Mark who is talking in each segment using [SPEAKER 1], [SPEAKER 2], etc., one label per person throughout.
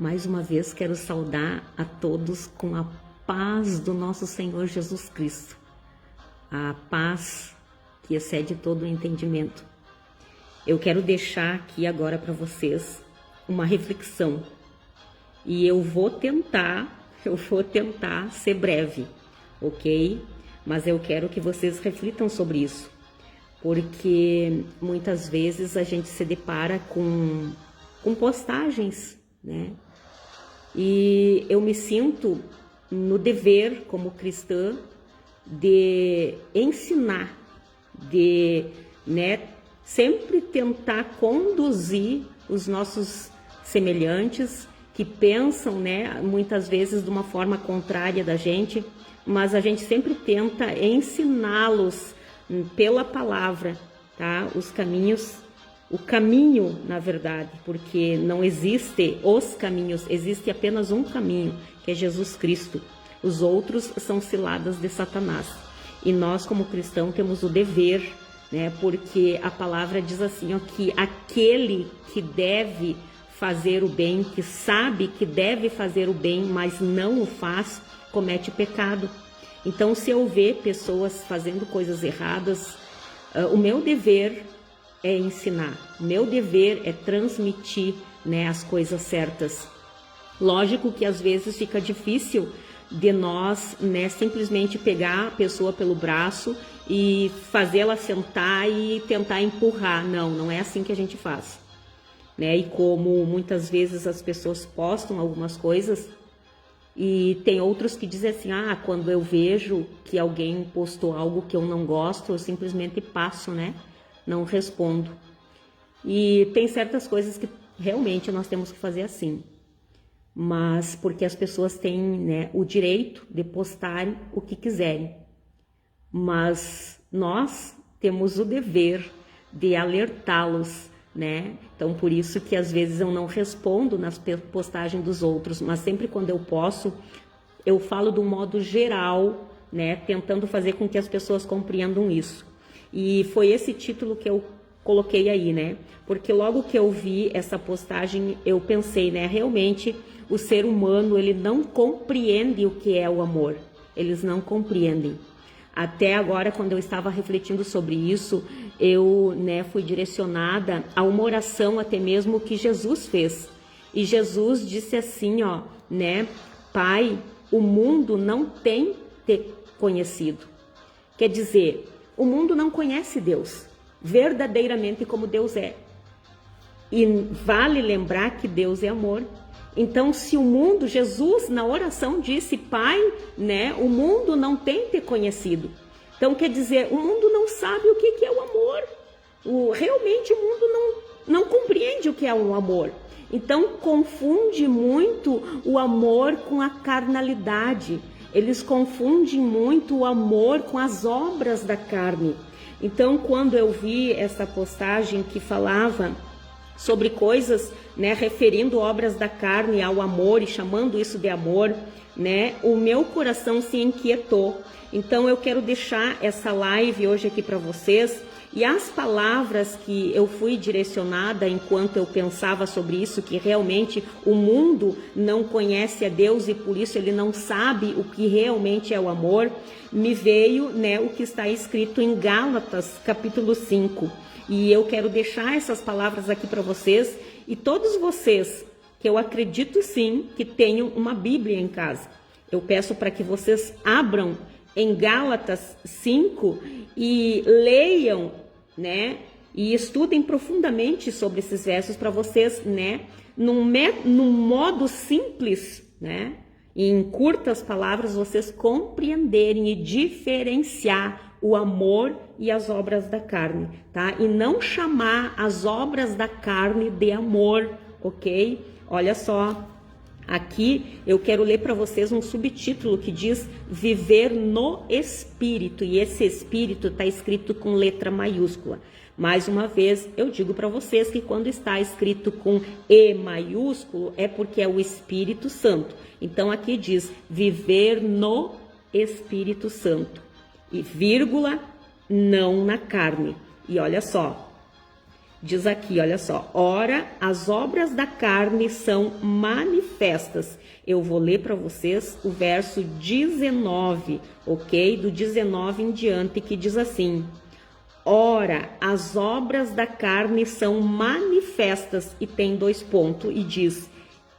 [SPEAKER 1] Mais uma vez quero saudar a todos com a paz do nosso Senhor Jesus Cristo, a paz que excede todo o entendimento. Eu quero deixar aqui agora para vocês uma reflexão e eu vou tentar ser breve, ok? Mas eu quero que vocês reflitam sobre isso, porque muitas vezes a gente se depara com postagens, né? E eu me sinto no dever como cristã de ensinar, de, né, sempre tentar conduzir os nossos semelhantes que pensam, né, muitas vezes de uma forma contrária da gente, mas a gente sempre tenta ensiná-los pela palavra, tá? Os caminhos, o caminho, na verdade, porque não existe os caminhos, existe apenas um caminho, que é Jesus Cristo. Os outros são ciladas de Satanás. E nós, como cristãos, temos o dever, né? Porque a palavra diz assim, ó, que aquele que deve fazer o bem, que sabe que deve fazer o bem, mas não o faz, comete pecado. Então, se eu ver pessoas fazendo coisas erradas, o meu dever é ensinar, o meu dever é transmitir, né, as coisas certas. Lógico que às vezes fica difícil de nós, né, simplesmente pegar a pessoa pelo braço e fazê-la sentar e tentar empurrar. Não é assim que a gente faz, né? E como muitas vezes as pessoas postam algumas coisas e tem outros que dizem assim, quando eu vejo que alguém postou algo que eu não gosto, eu simplesmente passo, né? Não respondo. E tem certas coisas que realmente nós temos que fazer assim. Mas porque as pessoas têm, né, o direito de postarem o que quiserem. Mas nós temos o dever de alertá-los, né? Então, por isso que às vezes eu não respondo nas postagens dos outros, mas sempre quando eu posso, eu falo de um modo geral, né? Tentando fazer com que as pessoas compreendam isso. E foi esse título que eu coloquei aí, né? Porque logo que eu vi essa postagem, eu pensei, né? Realmente, o ser humano, ele não compreende o que é o amor. Eles não compreendem. Até agora, quando eu estava refletindo sobre isso, eu, né, fui direcionada a uma oração até mesmo que Jesus fez. E Jesus disse assim, ó, né? Pai, o mundo não tem te conhecido. Quer dizer, o mundo não conhece Deus verdadeiramente como Deus é. E vale lembrar que Deus é amor. Então, se o mundo, Jesus na oração disse, Pai, né, o mundo não tem te conhecido. Então, quer dizer, o mundo não sabe o que é o amor. Realmente o mundo não compreende o que é o amor. Então, confunde muito o amor com a carnalidade. Eles confundem muito o amor com as obras da carne. Então, quando eu vi essa postagem que falava sobre coisas, né, referindo obras da carne ao amor e chamando isso de amor, né, o meu coração se inquietou. Então, eu quero deixar essa live hoje aqui para vocês e as palavras que eu fui direcionada enquanto eu pensava sobre isso, que realmente o mundo não conhece a Deus e por isso ele não sabe o que realmente é o amor, me veio, né, o que está escrito em Gálatas, capítulo 5. E eu quero deixar essas palavras aqui para vocês e todos vocês, que eu acredito sim que tenham uma Bíblia em casa. Eu peço para que vocês abram em Gálatas 5 e leiam, né, e estudem profundamente sobre esses versos para vocês, né, num modo simples, né, e em curtas palavras, vocês compreenderem e diferenciar o amor e as obras da carne, tá? E não chamar as obras da carne de amor, ok? Olha só, aqui eu quero ler para vocês um subtítulo que diz viver no Espírito, e esse Espírito está escrito com letra maiúscula. Mais uma vez, eu digo para vocês que quando está escrito com E maiúsculo, é porque é o Espírito Santo. Então, aqui diz, viver no Espírito Santo. E vírgula, não na carne. E olha só, Diz aqui, olha só, ora, as obras da carne são manifestas. Eu vou ler para vocês o verso 19, ok? Do 19 em diante, que diz assim: ora, as obras da carne são manifestas, e tem 2 pontos, e diz,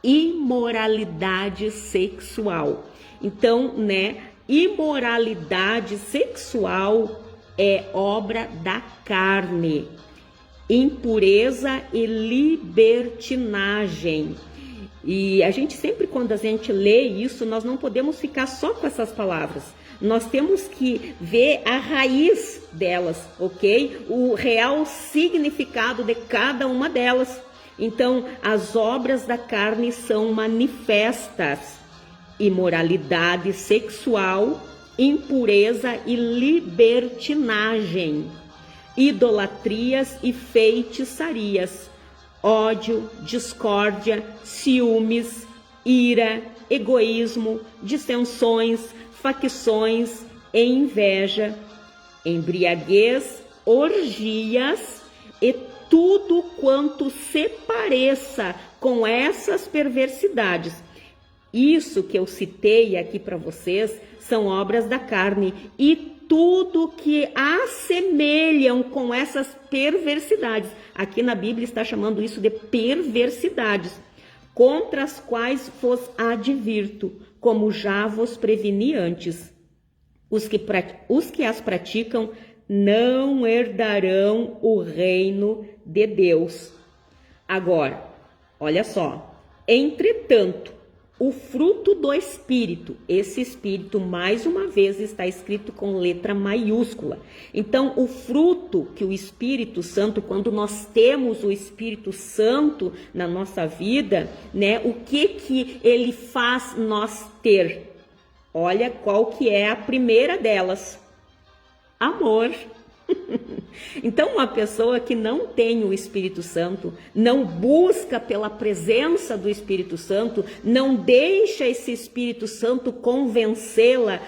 [SPEAKER 1] imoralidade sexual. Então, né, imoralidade sexual é obra da carne. Impureza e libertinagem. E a gente sempre, quando a gente lê isso, nós não podemos ficar só com essas palavras. Nós temos que ver a raiz delas, ok? O real significado de cada uma delas. Então, as obras da carne são manifestas: imoralidade sexual, impureza e libertinagem, idolatrias e feitiçarias, ódio, discórdia, ciúmes, ira, egoísmo, dissensões, facções e inveja, embriaguez, orgias e tudo quanto se pareça com essas perversidades. Isso que eu citei aqui para vocês são obras da carne, e tudo que assemelham com essas perversidades. Aqui na Bíblia está chamando isso de perversidades, contra as quais vos advirto, como já vos preveni antes. Os que as praticam não herdarão o reino de Deus. Agora, olha só, entretanto, o fruto do Espírito, esse Espírito, mais uma vez, está escrito com letra maiúscula. Então, o fruto que o Espírito Santo, quando nós temos o Espírito Santo na nossa vida, né, o que ele faz nós ter? Olha qual que é a primeira delas: amor. Então, uma pessoa que não tem o Espírito Santo, não busca pela presença do Espírito Santo, não deixa esse Espírito Santo convencê-la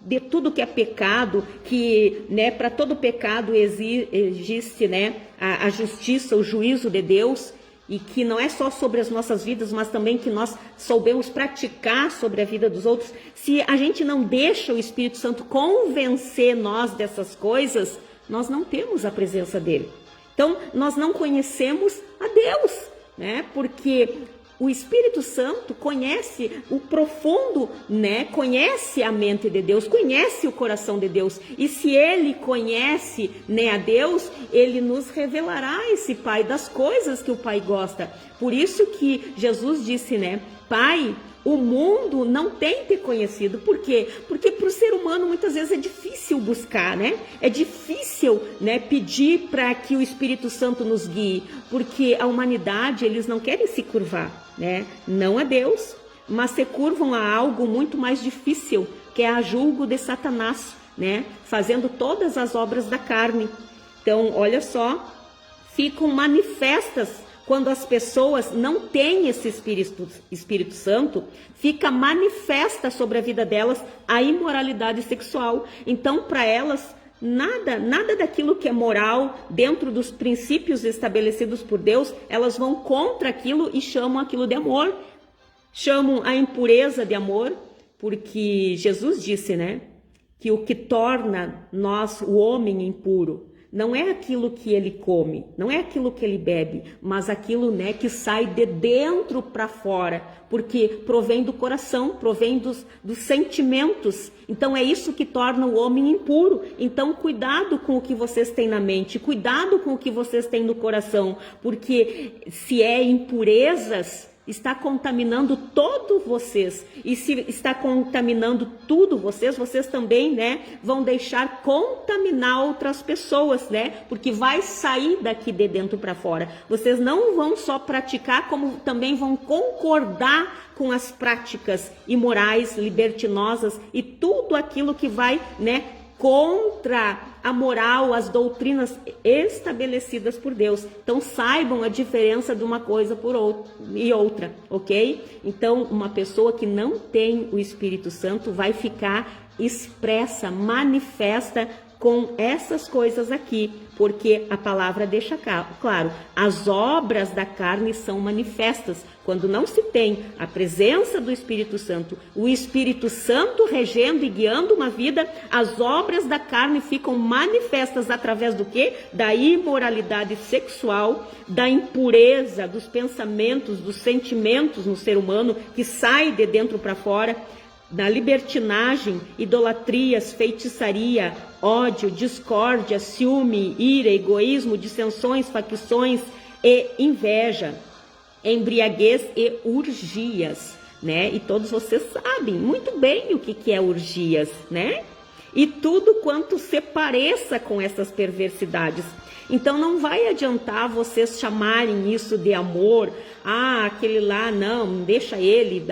[SPEAKER 1] de tudo que é pecado, que, né, para todo pecado existe, né, a justiça, o juízo de Deus, e que não é só sobre as nossas vidas, mas também que nós soubemos praticar sobre a vida dos outros. Se a gente não deixa o Espírito Santo convencer nós dessas coisas, nós não temos a presença dele. Então, nós não conhecemos a Deus, né? Porque o Espírito Santo conhece o profundo, né? Conhece a mente de Deus, conhece o coração de Deus. E se ele conhece, né, a Deus, ele nos revelará esse Pai das coisas que o Pai gosta. Por isso que Jesus disse, né? Pai, o mundo não tem te conhecido. Por quê? Porque para o ser humano muitas vezes é difícil buscar, né? É difícil, né, pedir para que o Espírito Santo nos guie, porque a humanidade, eles não querem se curvar, né? Não a Deus, mas se curvam a algo muito mais difícil, que é a julgo de Satanás, né? Fazendo todas as obras da carne. Então, olha só, ficam manifestas. Quando as pessoas não têm esse Espírito Santo, fica manifesta sobre a vida delas a imoralidade sexual. Então, para elas, nada daquilo que é moral, dentro dos princípios estabelecidos por Deus, elas vão contra aquilo e chamam aquilo de amor. Chamam a impureza de amor, porque Jesus disse, né, que o que torna nós, o homem, impuro, não é aquilo que ele come, não é aquilo que ele bebe, mas aquilo, né, que sai de dentro para fora, porque provém do coração, provém dos sentimentos. Então é isso que torna o homem impuro. Então cuidado com o que vocês têm na mente, cuidado com o que vocês têm no coração, porque se é impurezas, está contaminando todos vocês. E se está contaminando tudo vocês também, né, vão deixar contaminar outras pessoas, né? Porque vai sair daqui de dentro para fora. Vocês não vão só praticar, como também vão concordar com as práticas imorais, libertinosas e tudo aquilo que vai, né, contra a moral, as doutrinas estabelecidas por Deus. Então saibam a diferença de uma coisa e outra, ok? Então uma pessoa que não tem o Espírito Santo vai ficar expressa, manifesta com essas coisas aqui. porque a palavra deixa claro, as obras da carne são manifestas. Quando não se tem a presença do Espírito Santo, o Espírito Santo regendo e guiando uma vida, as obras da carne ficam manifestas através do quê? Da imoralidade sexual, da impureza, dos pensamentos, dos sentimentos no ser humano, que sai de dentro para fora, da libertinagem, idolatrias, feitiçaria, ódio, discórdia, ciúme, ira, egoísmo, dissensões, facções e inveja, embriaguez e urgias, né? E todos vocês sabem muito bem o que é urgias, né? E tudo quanto se pareça com essas perversidades. Então não vai adiantar vocês chamarem isso de amor. Ah, aquele lá, não, deixa ele,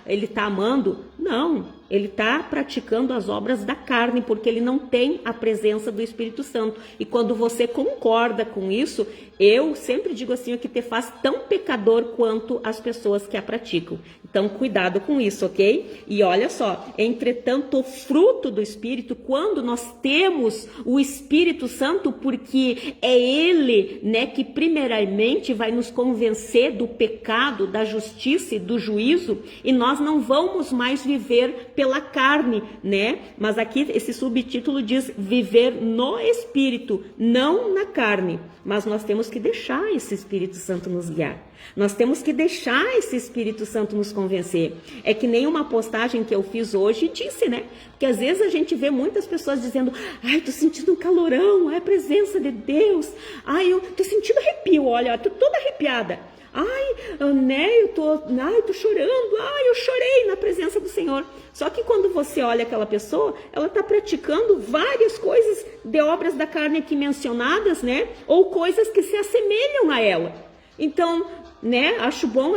[SPEAKER 1] ele tá amando. Não, ele está praticando as obras da carne, porque ele não tem a presença do Espírito Santo. E quando você concorda com isso, eu sempre digo assim, que te faz tão pecador quanto as pessoas que a praticam. Então, cuidado com isso, ok? E olha só, entretanto, o fruto do Espírito, quando nós temos o Espírito Santo, porque é ele, né, que primeiramente vai nos convencer do pecado, da justiça e do juízo, e nós não vamos mais viver pela carne, né? Mas aqui esse subtítulo diz viver no Espírito, não na carne. Mas nós temos que deixar esse Espírito Santo nos guiar. Nós temos que deixar esse Espírito Santo nos convencer. É que nem uma postagem que eu fiz hoje disse, né? Porque às vezes a gente vê muitas pessoas dizendo, ai, tô sentindo um calorão, é a presença de Deus. Ai, eu tô sentindo arrepio, olha, tô toda arrepiada. Ai, né, eu tô chorando, ai, eu chorei na presença do Senhor. Só que quando você olha aquela pessoa, ela está praticando várias coisas de obras da carne aqui mencionadas, né? Ou coisas que se assemelham a ela. Então, né, acho bom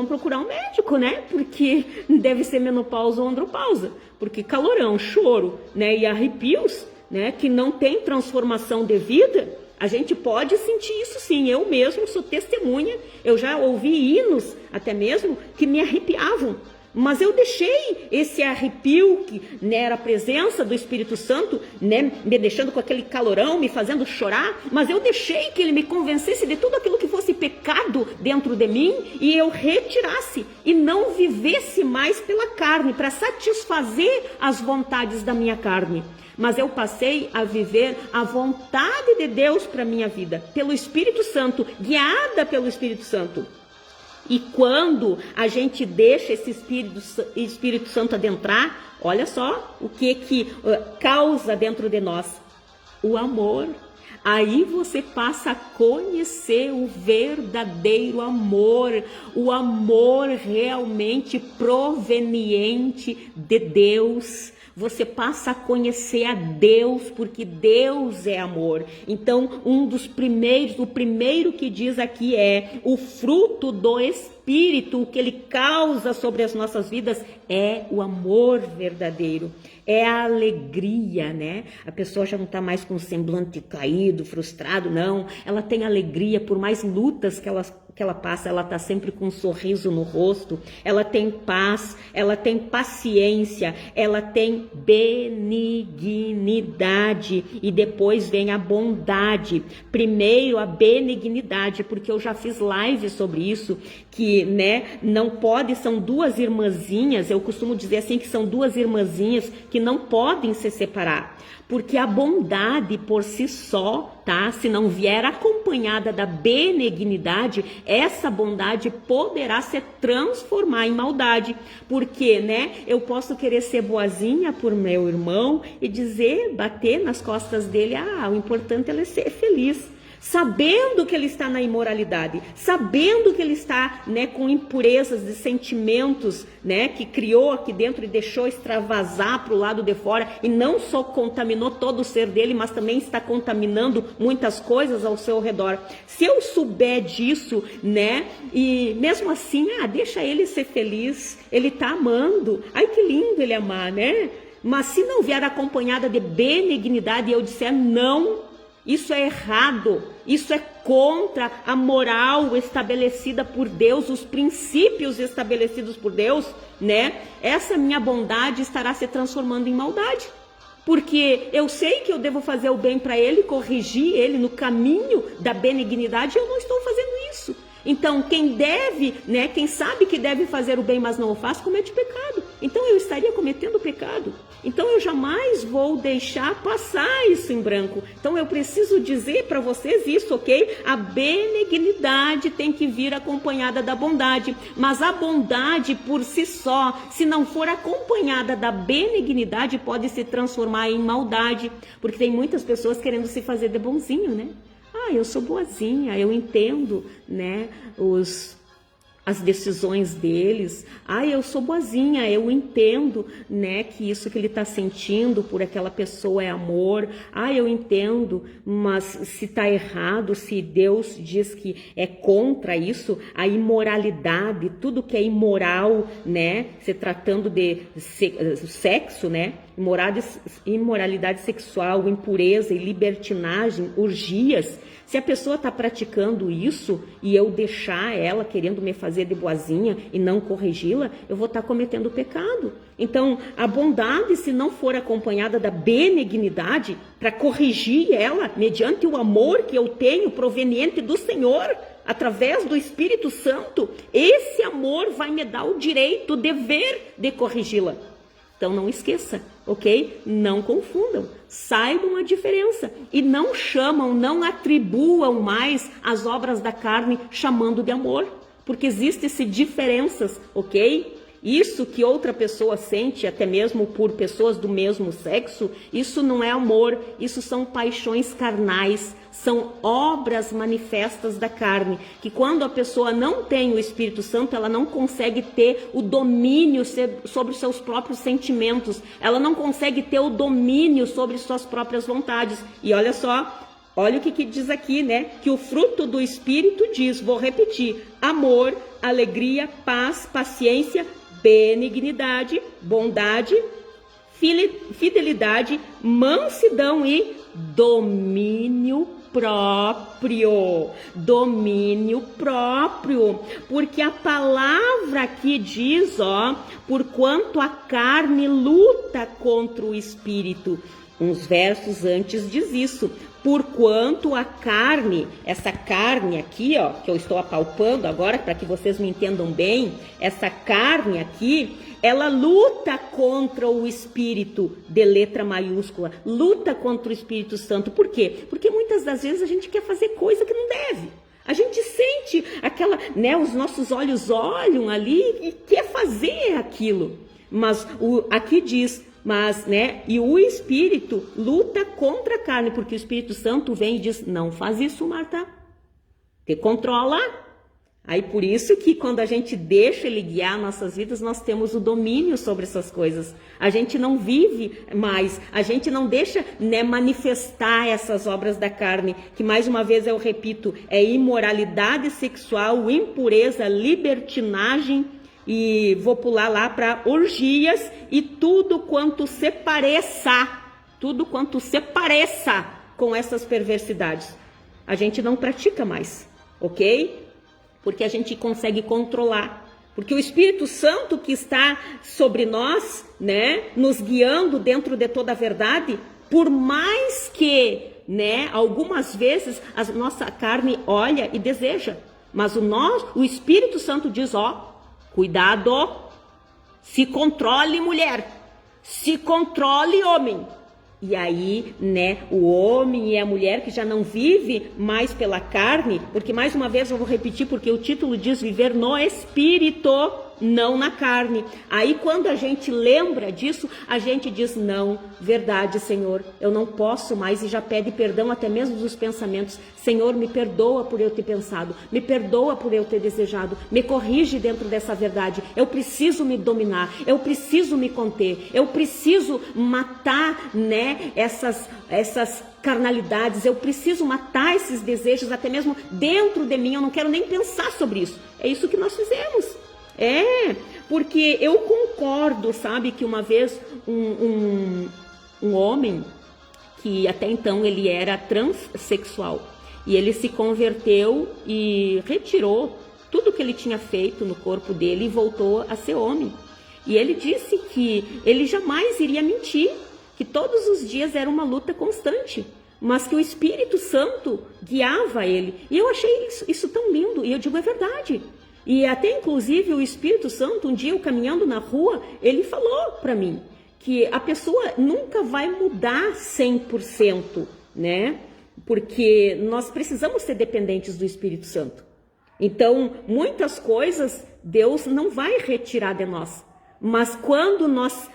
[SPEAKER 1] procurar um médico, né? Porque deve ser menopausa ou andropausa. Porque calorão, choro, né, e arrepios, né, que não tem transformação de vida, a gente pode sentir isso sim. Eu mesmo sou testemunha, eu já ouvi hinos até mesmo que me arrepiavam. Mas eu deixei esse arrepio, que, né, era a presença do Espírito Santo, né, me deixando com aquele calorão, me fazendo chorar, mas eu deixei que ele me convencesse de tudo aquilo que fosse pecado dentro de mim e eu retirasse e não vivesse mais pela carne, para satisfazer as vontades da minha carne. Mas eu passei a viver a vontade de Deus para a minha vida, pelo Espírito Santo, guiada pelo Espírito Santo. E quando a gente deixa esse Espírito Santo adentrar, olha só o que causa dentro de nós: o amor. Aí você passa a conhecer o verdadeiro amor, o amor realmente proveniente de Deus. Você passa a conhecer a Deus, porque Deus é amor. Então, o primeiro que diz aqui é o fruto do Espírito, o que ele causa sobre as nossas vidas é o amor verdadeiro, é a alegria, né? A pessoa já não está mais com o semblante caído, frustrado, não. Ela tem alegria, por mais lutas que ela passa, ela está sempre com um sorriso no rosto, ela tem paz, ela tem paciência, ela tem benignidade e depois vem a bondade. Primeiro a benignidade, porque eu já fiz live sobre isso, que, né, não pode, são duas irmãzinhas, eu costumo dizer assim que são duas irmãzinhas que não podem se separar. Porque a bondade por si só, tá? Se não vier acompanhada da benignidade, essa bondade poderá se transformar em maldade. Porque, né? Eu posso querer ser boazinha por meu irmão e bater nas costas dele, o importante é ser feliz. Sabendo que ele está na imoralidade, sabendo que ele está, né, com impurezas de sentimentos, né, que criou aqui dentro e deixou extravasar para o lado de fora, e não só contaminou todo o ser dele, mas também está contaminando muitas coisas ao seu redor. Se eu souber disso, né, e mesmo assim, deixa ele ser feliz, ele está amando, ai que lindo ele amar, né? Mas se não vier acompanhada de benignidade e eu disser não, isso é errado, isso é contra a moral estabelecida por Deus, os princípios estabelecidos por Deus, né? Essa minha bondade estará se transformando em maldade. porque eu sei que eu devo fazer o bem para ele, corrigir ele no caminho da benignidade, e eu não estou fazendo isso. Então, quem deve, né, quem sabe que deve fazer o bem, mas não o faz, comete pecado. Então, eu estaria cometendo pecado. Então, eu jamais vou deixar passar isso em branco. Então, eu preciso dizer para vocês isso, ok? A benignidade tem que vir acompanhada da bondade. Mas a bondade por si só, se não for acompanhada da benignidade, pode se transformar em maldade. Porque tem muitas pessoas querendo se fazer de bonzinho, né? Ah, eu sou boazinha, eu entendo, né, as decisões deles. Ah, eu sou boazinha, eu entendo, né, que isso que ele está sentindo por aquela pessoa é amor. Ah, eu entendo, mas se está errado, se Deus diz que é contra isso, a imoralidade, tudo que é imoral, né, se tratando de sexo, né, imoralidade sexual, impureza e libertinagem, orgias. Se a pessoa está praticando isso e eu deixar ela querendo me fazer de boazinha e não corrigi-la, eu vou estar cometendo pecado. Então, a bondade, se não for acompanhada da benignidade, para corrigir ela, mediante o amor que eu tenho proveniente do Senhor, através do Espírito Santo, esse amor vai me dar o direito, o dever de corrigi-la. Então não esqueça, ok? Não confundam, saibam a diferença e não chamam, não atribuam mais as obras da carne chamando de amor, porque existem diferenças, ok? Isso que outra pessoa sente, até mesmo por pessoas do mesmo sexo, isso não é amor, isso são paixões carnais, são obras manifestas da carne, que quando a pessoa não tem o Espírito Santo, ela não consegue ter o domínio sobre os seus próprios sentimentos, ela não consegue ter o domínio sobre suas próprias vontades. E olha só, olha o que diz aqui, né? Que o fruto do Espírito diz, vou repetir, amor, alegria, paz, paciência, benignidade, bondade, fidelidade, mansidão e domínio próprio. Domínio próprio. Porque a palavra aqui diz, ó, porquanto a carne luta contra o espírito. Uns versos antes diz isso. Porquanto a carne, essa carne aqui, ó, que eu estou apalpando agora para que vocês me entendam bem, essa carne aqui, ela luta contra o Espírito, de letra maiúscula, luta contra o Espírito Santo. Por quê? Porque muitas das vezes a gente quer fazer coisa que não deve. A gente sente aquela, né, os nossos olhos olham ali e quer fazer aquilo. Mas aqui diz, mas, né, e o Espírito luta contra a carne, porque o Espírito Santo vem e diz, não faz isso, Marta, te controla. Aí por isso que quando a gente deixa ele guiar nossas vidas, nós temos o domínio sobre essas coisas. A gente não vive mais, a gente não deixa, né, manifestar essas obras da carne, que mais uma vez eu repito, é imoralidade sexual, impureza, libertinagem, e vou pular lá para orgias e tudo quanto se pareça com essas perversidades. A gente não pratica mais, ok? Porque a gente consegue controlar. Porque o Espírito Santo que está sobre nós, né, nos guiando dentro de toda a verdade, por mais que, né, algumas vezes a nossa carne olha e deseja, mas o Espírito Santo diz, ó, cuidado, se controle, mulher, se controle, homem. E aí, né, o homem e a mulher que já não vive mais pela carne, porque mais uma vez eu vou repetir, porque o título diz viver no Espírito, não na carne. Aí quando a gente lembra disso, a gente diz, não, verdade, Senhor, eu não posso mais, e já pede perdão até mesmo dos pensamentos. Senhor, me perdoa por eu ter pensado, me perdoa por eu ter desejado, me corrige dentro dessa verdade. Eu preciso me dominar, eu preciso me conter, eu preciso matar, né, essas carnalidades, eu preciso matar esses desejos até mesmo dentro de mim, eu não quero nem pensar sobre isso. É isso que nós fizemos. Porque eu concordo, sabe, que uma vez um homem, que até então ele era transexual, e ele se converteu e retirou tudo que ele tinha feito no corpo dele e voltou a ser homem. E ele disse que ele jamais iria mentir, que todos os dias era uma luta constante, mas que o Espírito Santo guiava ele. E eu achei isso tão lindo, e eu digo, é verdade. E até inclusive o Espírito Santo, um dia eu caminhando na rua, ele falou para mim que a pessoa nunca vai mudar 100%, né? Porque nós precisamos ser dependentes do Espírito Santo. Então, muitas coisas Deus não vai retirar de nós. Mas quando nós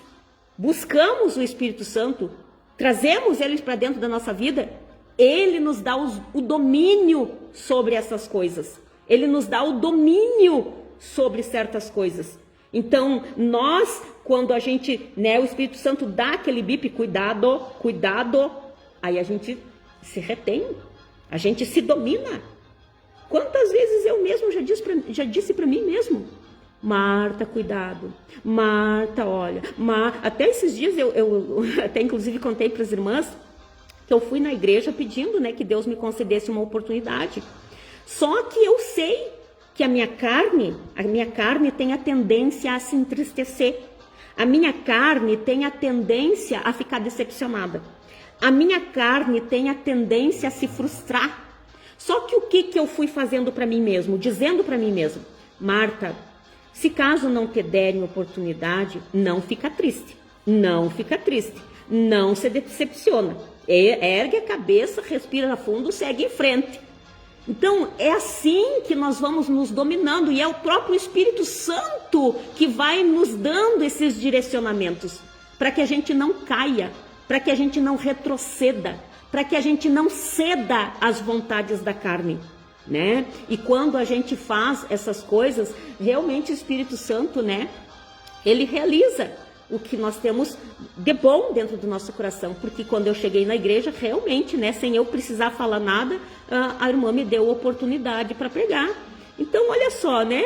[SPEAKER 1] buscamos o Espírito Santo, trazemos ele para dentro da nossa vida, ele nos dá o domínio sobre essas coisas. Ele nos dá o domínio sobre certas coisas. Então, nós, quando a gente, né, o Espírito Santo dá aquele bip, cuidado, cuidado, aí a gente se retém, a gente se domina. Quantas vezes eu mesmo já disse para mim mesmo, Marta, cuidado, Marta, olha, até esses dias eu até inclusive contei para as irmãs que eu fui na igreja pedindo, né, que Deus me concedesse uma oportunidade. Só que eu sei que a minha carne tem a tendência a se entristecer. A minha carne tem a tendência a ficar decepcionada. A minha carne tem a tendência a se frustrar. Só que o que eu fui fazendo para mim mesmo? Dizendo para mim mesmo, Marta, se caso não te derem oportunidade, não fica triste. Não fica triste. Não se decepciona. Ergue a cabeça, respira fundo, segue em frente. Então, é assim que nós vamos nos dominando, e é o próprio Espírito Santo que vai nos dando esses direcionamentos, para que a gente não caia, para que a gente não retroceda, para que a gente não ceda às vontades da carne, né? E quando a gente faz essas coisas, realmente o Espírito Santo, né, ele realiza o que nós temos de bom dentro do nosso coração, porque quando eu cheguei na igreja, realmente, né, sem eu precisar falar nada, a irmã me deu a oportunidade para pregar. Então, olha só, né,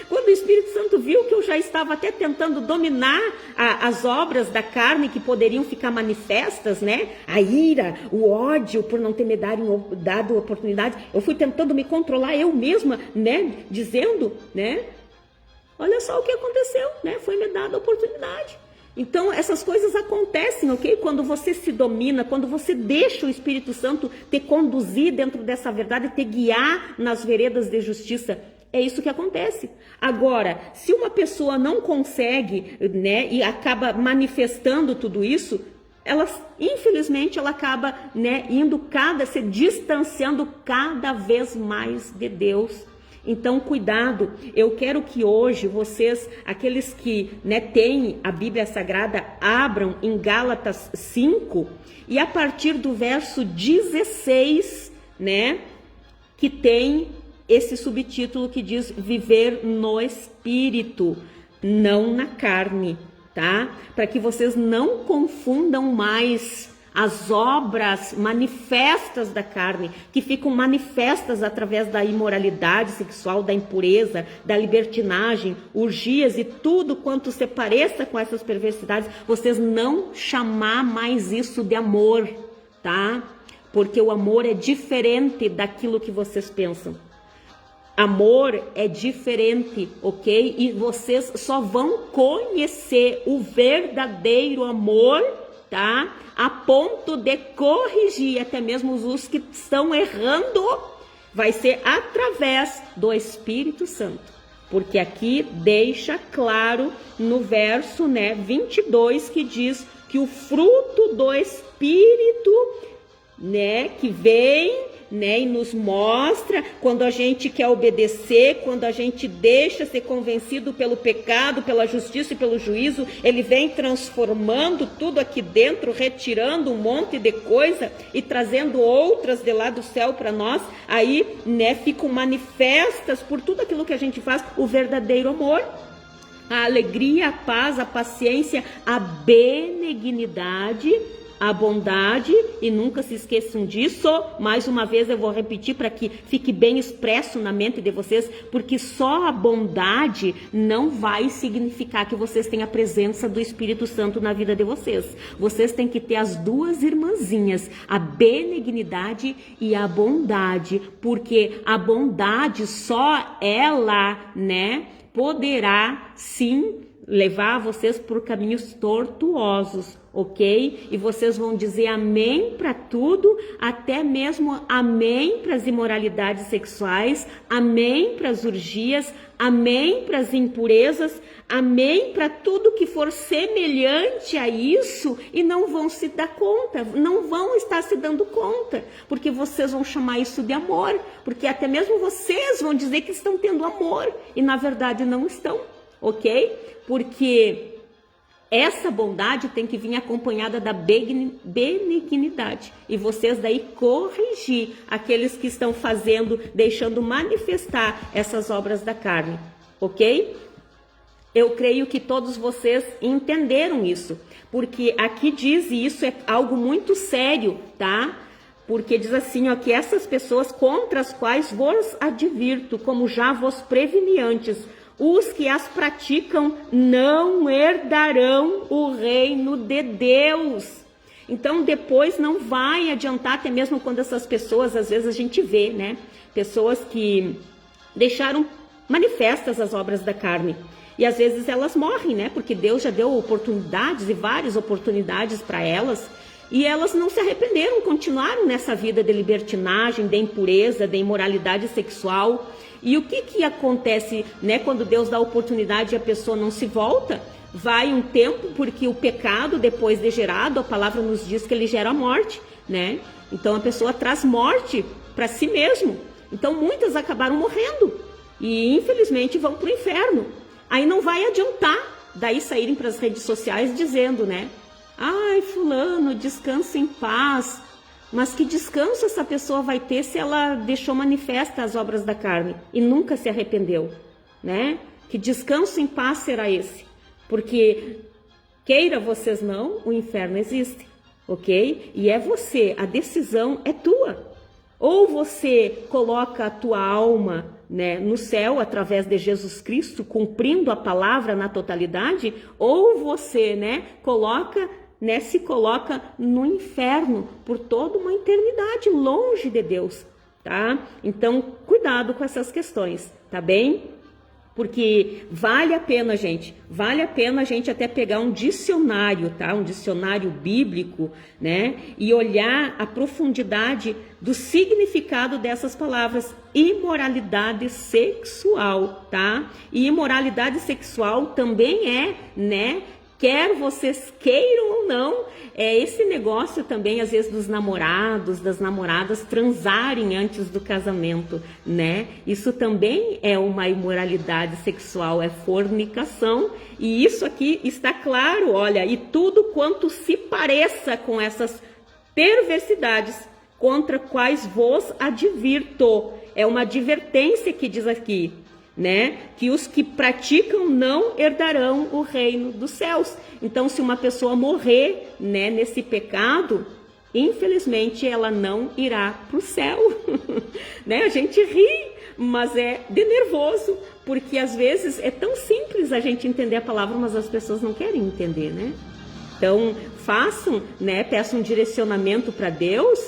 [SPEAKER 1] quando o Espírito Santo viu que eu já estava até tentando dominar as obras da carne que poderiam ficar manifestas, né, a ira, o ódio por não ter me dado oportunidade, eu fui tentando me controlar eu mesma, né, dizendo, né, olha só o que aconteceu, né? Foi me dada a oportunidade. Então, essas coisas acontecem, ok? Quando você se domina, quando você deixa o Espírito Santo te conduzir dentro dessa verdade, te guiar nas veredas de justiça, é isso que acontece. Agora, se uma pessoa não consegue, né, e acaba manifestando tudo isso, infelizmente, ela acaba, né, se distanciando cada vez mais de Deus. Então, cuidado, eu quero que hoje vocês, aqueles que, né, têm a Bíblia Sagrada, abram em Gálatas 5 e a partir do verso 16, né, que tem esse subtítulo que diz viver no Espírito, não na carne, tá? Para que vocês não confundam mais as obras manifestas da carne, que ficam manifestas através da imoralidade sexual, da impureza, da libertinagem, orgias e tudo quanto se pareça com essas perversidades, vocês não chamar mais isso de amor, tá? Porque o amor é diferente daquilo que vocês pensam. Amor é diferente, ok? E vocês só vão conhecer o verdadeiro amor, tá? A ponto de corrigir até mesmo os que estão errando, vai ser através do Espírito Santo. Porque aqui deixa claro no verso, né, 22, que diz que o fruto do Espírito, né, que vem, né, e nos mostra quando a gente quer obedecer, quando a gente deixa ser convencido pelo pecado, pela justiça e pelo juízo, ele vem transformando tudo aqui dentro, retirando um monte de coisa e trazendo outras de lá do céu para nós. Aí, né, ficam manifestas por tudo aquilo que a gente faz o verdadeiro amor, a alegria, a paz, a paciência, a benignidade, a bondade, e nunca se esqueçam disso. Mais uma vez eu vou repetir para que fique bem expresso na mente de vocês, porque só a bondade não vai significar que vocês têm a presença do Espírito Santo na vida de vocês. Vocês têm que ter as duas irmãzinhas, a benignidade e a bondade, porque a bondade só ela, né, poderá sim levar vocês por caminhos tortuosos, ok? E vocês vão dizer amém para tudo, até mesmo amém para as imoralidades sexuais, amém para as orgias, amém para as impurezas, amém para tudo que for semelhante a isso, e não vão se dar conta, não vão estar se dando conta, porque vocês vão chamar isso de amor, porque até mesmo vocês vão dizer que estão tendo amor, e na verdade não estão, ok? Porque essa bondade tem que vir acompanhada da benignidade. E vocês daí corrigir aqueles que estão fazendo, deixando manifestar essas obras da carne. Ok? Eu creio que todos vocês entenderam isso. Porque aqui diz, e isso é algo muito sério, tá? Porque diz assim, ó, que essas pessoas contra as quais vos advirto, como já vos preveni antes, os que as praticam não herdarão o reino de Deus. Então depois não vai adiantar, até mesmo quando essas pessoas, às vezes a gente vê, né? Pessoas que deixaram manifestas as obras da carne. E às vezes elas morrem, né? Porque Deus já deu oportunidades e várias oportunidades para elas. E elas não se arrependeram, continuaram nessa vida de libertinagem, de impureza, de imoralidade sexual. E o que acontece, né, quando Deus dá oportunidade e a pessoa não se volta? Vai um tempo, porque o pecado, depois de gerado, a palavra nos diz que ele gera morte, né? Então a pessoa traz morte para si mesmo. Então muitas acabaram morrendo e infelizmente vão para o inferno. Aí não vai adiantar daí saírem para as redes sociais dizendo, né? Ai, fulano, descansa em paz. Mas que descanso essa pessoa vai ter se ela deixou manifesta as obras da carne e nunca se arrependeu, né? Que descanso em paz será esse? Porque, queira vocês não, o inferno existe, ok? E é você, a decisão é tua. Ou você coloca a tua alma, né, no céu através de Jesus Cristo, cumprindo a palavra na totalidade, ou você, né, se coloca no inferno por toda uma eternidade, longe de Deus, tá? Então, cuidado com essas questões, tá bem? Porque vale a pena, gente, até pegar um dicionário, tá? Um dicionário bíblico, né? E olhar a profundidade do significado dessas palavras, imoralidade sexual, tá? E imoralidade sexual também é, né? Quer vocês queiram ou não, é esse negócio também, às vezes, dos namorados, das namoradas transarem antes do casamento, né? Isso também é uma imoralidade sexual, é fornicação. E isso aqui está claro, olha, e tudo quanto se pareça com essas perversidades contra quais vos advirto. É uma advertência que diz aqui, né? Que os que praticam não herdarão o reino dos céus. Então, se uma pessoa morrer, né, nesse pecado, infelizmente ela não irá para o céu. Né? A gente ri, mas é de nervoso, porque às vezes é tão simples a gente entender a palavra, mas as pessoas não querem entender, né? Então, façam, né, peçam um direcionamento para Deus,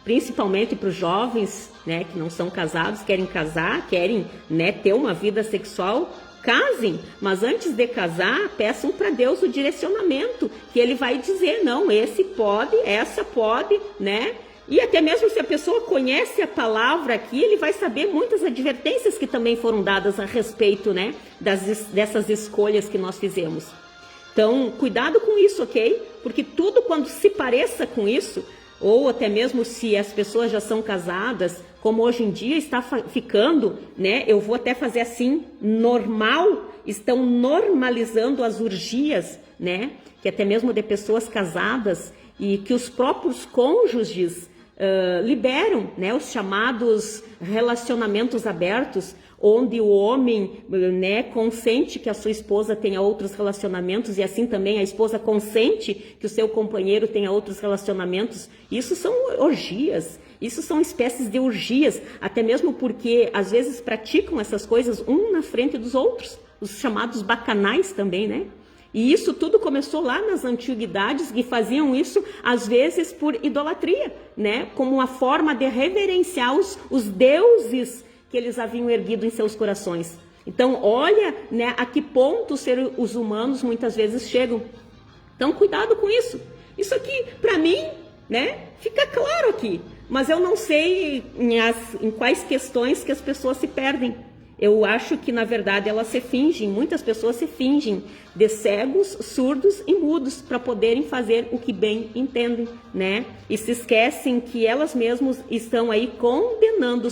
[SPEAKER 1] principalmente para os jovens, né, que não são casados, querem casar, querem, né, ter uma vida sexual, casem, mas antes de casar, peçam para Deus o direcionamento, que Ele vai dizer, não, esse pode, essa pode, né? E até mesmo se a pessoa conhece a palavra aqui, ele vai saber muitas advertências que também foram dadas a respeito, né, dessas escolhas que nós fizemos. Então, cuidado com isso, ok? Porque tudo quando se pareça com isso, ou até mesmo se as pessoas já são casadas, como hoje em dia está ficando, né? Eu vou até fazer assim, normal, estão normalizando as orgias, né? Que até mesmo de pessoas casadas e que os próprios cônjuges liberam, né? Os chamados relacionamentos abertos, onde o homem, né, consente que a sua esposa tenha outros relacionamentos e assim também a esposa consente que o seu companheiro tenha outros relacionamentos. Isso são orgias, isso são espécies de orgias, até mesmo porque às vezes praticam essas coisas um na frente dos outros, os chamados bacanais também, né? E isso tudo começou lá nas antiguidades, que faziam isso às vezes por idolatria, né? Como uma forma de reverenciar os deuses que eles haviam erguido em seus corações. Então, olha, né, a que ponto os humanos muitas vezes chegam. Então, cuidado com isso. Isso aqui, para mim, né, fica claro aqui. Mas eu não sei em quais questões que as pessoas se perdem. Eu acho que, na verdade, elas se fingem, muitas pessoas se fingem de cegos, surdos e mudos para poderem fazer o que bem entendem, né? E se esquecem que elas mesmas estão aí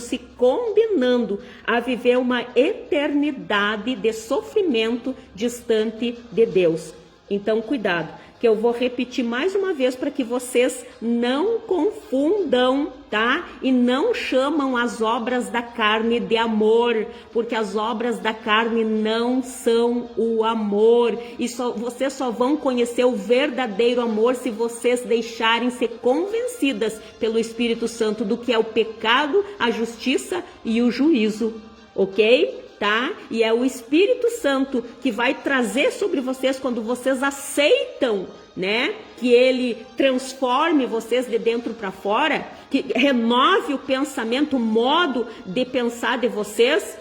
[SPEAKER 1] se condenando a viver uma eternidade de sofrimento distante de Deus. Então, cuidado, que eu vou repetir mais uma vez para que vocês não confundam, tá? E não chamam as obras da carne de amor, porque as obras da carne não são o amor. E vocês só vão conhecer o verdadeiro amor se vocês deixarem ser convencidas pelo Espírito Santo do que é o pecado, a justiça e o juízo, ok? Tá? E é o Espírito Santo que vai trazer sobre vocês quando vocês aceitam, né? Que ele transforme vocês de dentro para fora, que renove o pensamento, o modo de pensar de vocês.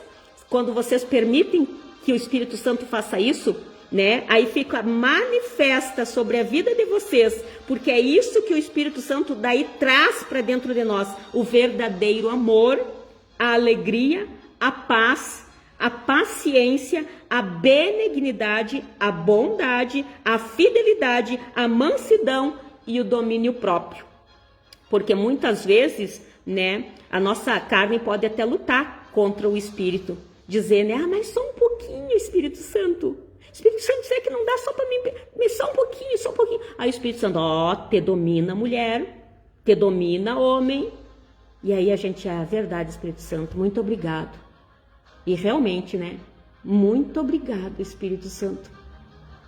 [SPEAKER 1] Quando vocês permitem que o Espírito Santo faça isso, né? Aí fica manifesta sobre a vida de vocês, porque é isso que o Espírito Santo daí traz para dentro de nós, o verdadeiro amor, a alegria, a paz, a paciência, a benignidade, a bondade, a fidelidade, a mansidão e o domínio próprio. Porque muitas vezes, né, a nossa carne pode até lutar contra o Espírito, dizer, né, mas só um pouquinho, Espírito Santo. Espírito Santo, será que não dá só para mim? Só um pouquinho, só um pouquinho. Aí o Espírito Santo, te domina mulher, te domina homem. E aí a gente, verdade, Espírito Santo, muito obrigado. E realmente, né? Muito obrigado, Espírito Santo.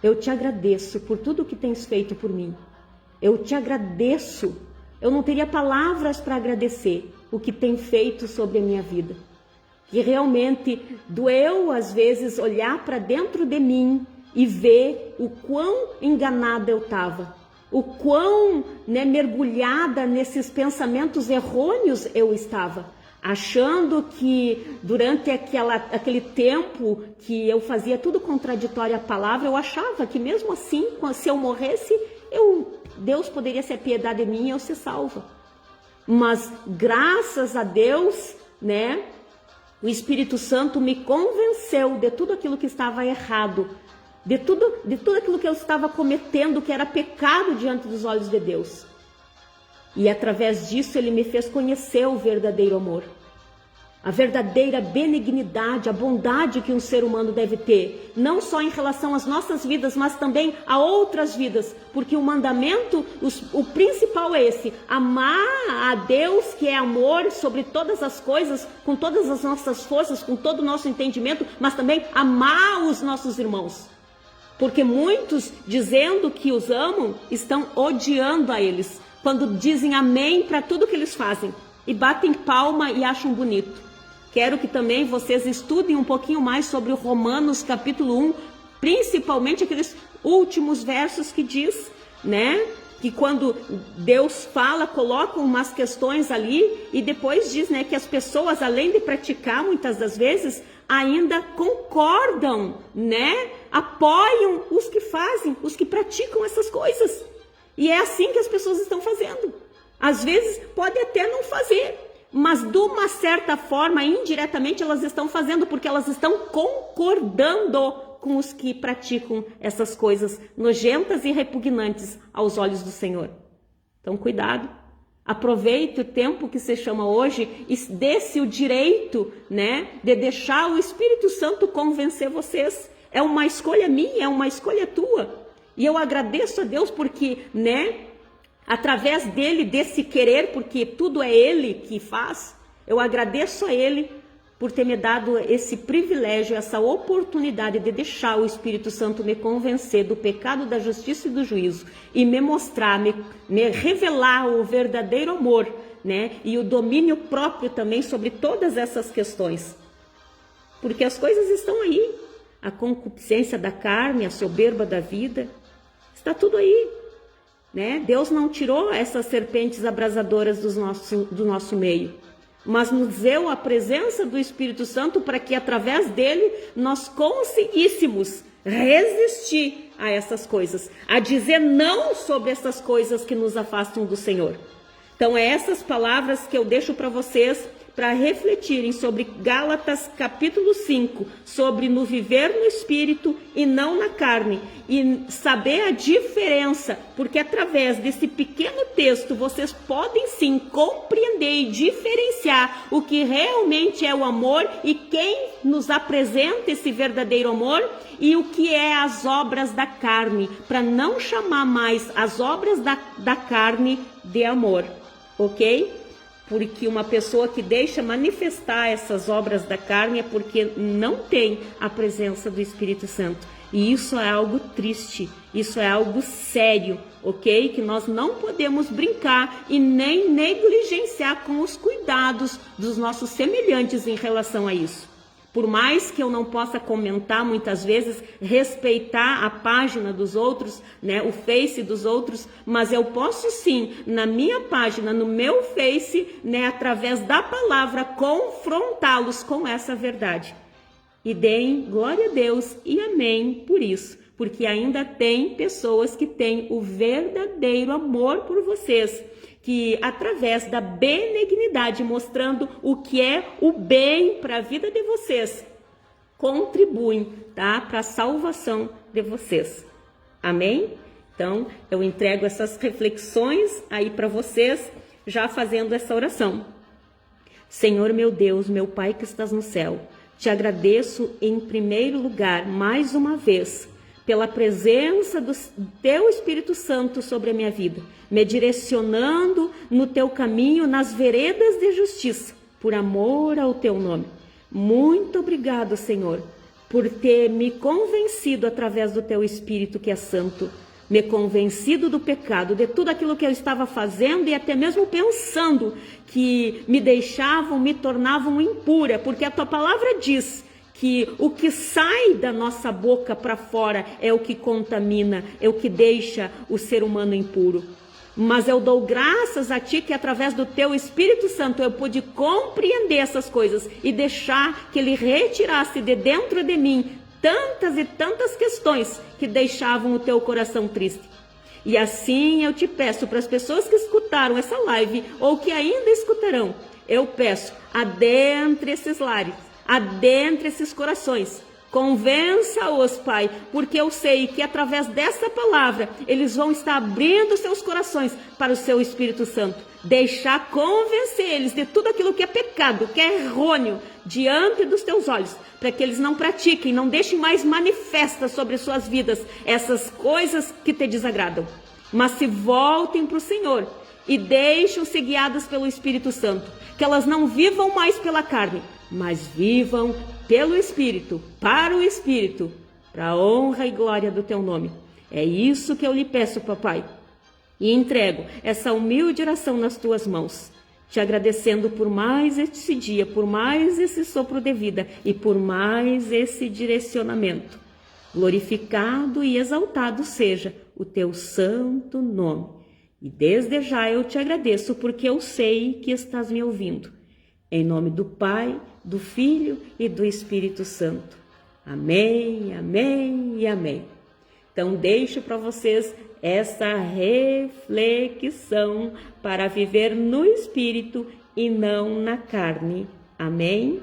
[SPEAKER 1] Eu te agradeço por tudo que tens feito por mim. Eu te agradeço. Eu não teria palavras para agradecer o que tem feito sobre a minha vida. Que realmente doeu, às vezes, olhar para dentro de mim e ver o quão enganada eu estava. O quão, né, mergulhada nesses pensamentos errôneos eu estava. Achando que durante aquele tempo que eu fazia tudo contraditório à palavra, eu achava que mesmo assim, se eu morresse, Deus poderia se apiedar de mim e eu ser salva. Mas graças a Deus, né, o Espírito Santo me convenceu de tudo aquilo que estava errado, de tudo aquilo que eu estava cometendo, que era pecado diante dos olhos de Deus. E através disso ele me fez conhecer o verdadeiro amor, a verdadeira benignidade, a bondade que um ser humano deve ter, não só em relação às nossas vidas, mas também a outras vidas, porque o mandamento, o principal é esse, amar a Deus que é amor sobre todas as coisas, com todas as nossas forças, com todo o nosso entendimento, mas também amar os nossos irmãos. Porque muitos, dizendo que os amam, estão odiando a eles, quando dizem amém para tudo que eles fazem e batem palma e acham bonito. Quero que também vocês estudem um pouquinho mais sobre o Romanos capítulo 1, principalmente aqueles últimos versos que diz, né, que quando Deus fala, coloca umas questões ali e depois diz, né, que as pessoas, além de praticar muitas das vezes, ainda concordam, né, apoiam os que fazem, os que praticam essas coisas. E é assim que as pessoas estão fazendo. Às vezes pode até não fazer, mas de uma certa forma, indiretamente, elas estão fazendo, porque elas estão concordando com os que praticam essas coisas nojentas e repugnantes aos olhos do Senhor. Então, cuidado. Aproveite o tempo que se chama hoje e dê-se o direito, né, de deixar o Espírito Santo convencer vocês. É uma escolha minha, é uma escolha tua. E eu agradeço a Deus porque, né, através dele, desse querer, porque tudo é ele que faz, eu agradeço a ele por ter me dado esse privilégio, essa oportunidade de deixar o Espírito Santo me convencer do pecado, da justiça e do juízo e me mostrar, me revelar o verdadeiro amor, né, e o domínio próprio também sobre todas essas questões. Porque as coisas estão aí, a concupiscência da carne, a soberba da vida, está tudo aí, né? Deus não tirou essas serpentes abrasadoras do nosso meio. mas nos deu a presença do Espírito Santo para que através dele nós conseguíssemos resistir a essas coisas, a dizer não sobre essas coisas que nos afastam do Senhor. Então é essas palavras que eu deixo para vocês para refletirem sobre Gálatas capítulo 5, sobre no viver no Espírito e não na carne, e saber a diferença, porque através desse pequeno texto vocês podem sim compreender e diferenciar o que realmente é o amor e quem nos apresenta esse verdadeiro amor e o que é as obras da carne, para não chamar mais as obras da carne de amor, ok? Porque uma pessoa que deixa manifestar essas obras da carne é porque não tem a presença do Espírito Santo. E isso é algo triste, isso é algo sério, ok? Que nós não podemos brincar e nem negligenciar com os cuidados dos nossos semelhantes em relação a isso. Por mais que eu não possa comentar muitas vezes, respeitar a página dos outros, né, o Face dos outros, mas eu posso sim, na minha página, no meu Face, né, através da palavra, confrontá-los com essa verdade. E deem glória a Deus e amém por isso, porque ainda tem pessoas que têm o verdadeiro amor por vocês, que através da benignidade, mostrando o que é o bem para a vida de vocês, contribuem, tá, para a salvação de vocês. Amém? Então, eu entrego essas reflexões aí para vocês, já fazendo essa oração. Senhor meu Deus, meu Pai que estás no céu, te agradeço em primeiro lugar, mais uma vez, pela presença do Teu Espírito Santo sobre a minha vida, me direcionando no Teu caminho, nas veredas de justiça, por amor ao Teu nome. Muito obrigado, Senhor, por ter me convencido através do Teu Espírito que é santo, me convencido do pecado, de tudo aquilo que eu estava fazendo e até mesmo pensando que me deixavam, me tornavam impura, porque a Tua palavra diz que o que sai da nossa boca para fora é o que contamina, é o que deixa o ser humano impuro. Mas eu dou graças a Ti que através do Teu Espírito Santo eu pude compreender essas coisas e deixar que Ele retirasse de dentro de mim tantas e tantas questões que deixavam o Teu coração triste. E assim eu te peço para as pessoas que escutaram essa live ou que ainda escutarão, eu peço, adentre esses lares, adentre esses corações, convença-os, Pai, porque eu sei que através dessa palavra eles vão estar abrindo seus corações para o Seu Espírito Santo, deixar convencer eles de tudo aquilo que é pecado, que é errôneo diante dos Teus olhos, para que eles não pratiquem, não deixem mais manifestas sobre suas vidas essas coisas que te desagradam, mas se voltem para o Senhor e deixem-se guiadas pelo Espírito Santo, que elas não vivam mais pela carne, mas vivam pelo Espírito, para o Espírito, para a honra e glória do Teu nome. É isso que eu lhe peço, Papai, e entrego essa humilde oração nas Tuas mãos, te agradecendo por mais esse dia, por mais esse sopro de vida e por mais esse direcionamento. Glorificado e exaltado seja o Teu santo nome. E desde já eu te agradeço porque eu sei que estás me ouvindo. Em nome do Pai, do Filho e do Espírito Santo. Amém, amém e amém. Então deixo para vocês essa reflexão para viver no Espírito e não na carne. Amém?